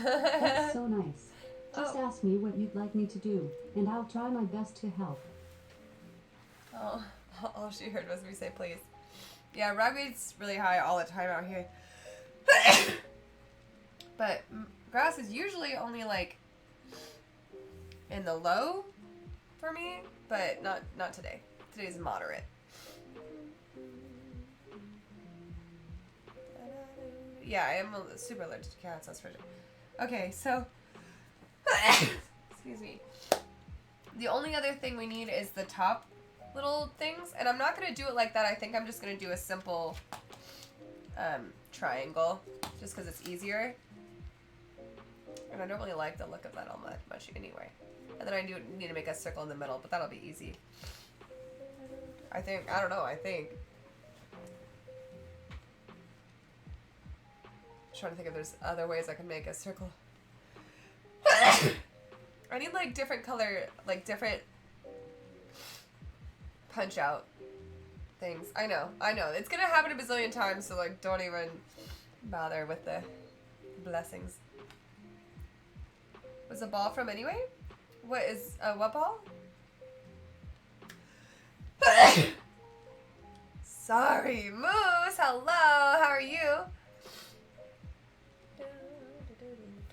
That's so nice. Just ask me what you'd like me to do, and I'll try my best to help. Oh, all she heard was me say please. Yeah, ragweed's really high all the time out here. But grass is usually only like in the low for me, but not today. Today's moderate. Yeah, I am super allergic to cats, that's for sure. Okay, so excuse me. The only other thing we need is the top little things, and I'm not going to do it like that. I think I'm just going to do a simple triangle just because it's easier. And I don't really like the look of that all much anyway. And then I do need to make a circle in the middle, but that'll be easy. I think. Trying to think if there's other ways I can make a circle. I need like different color, like different punch out things. I know. It's gonna happen a bazillion times, so like don't even bother with the blessings. Was the ball from anyway? What is, what ball? Sorry, Moose, hello, how are you?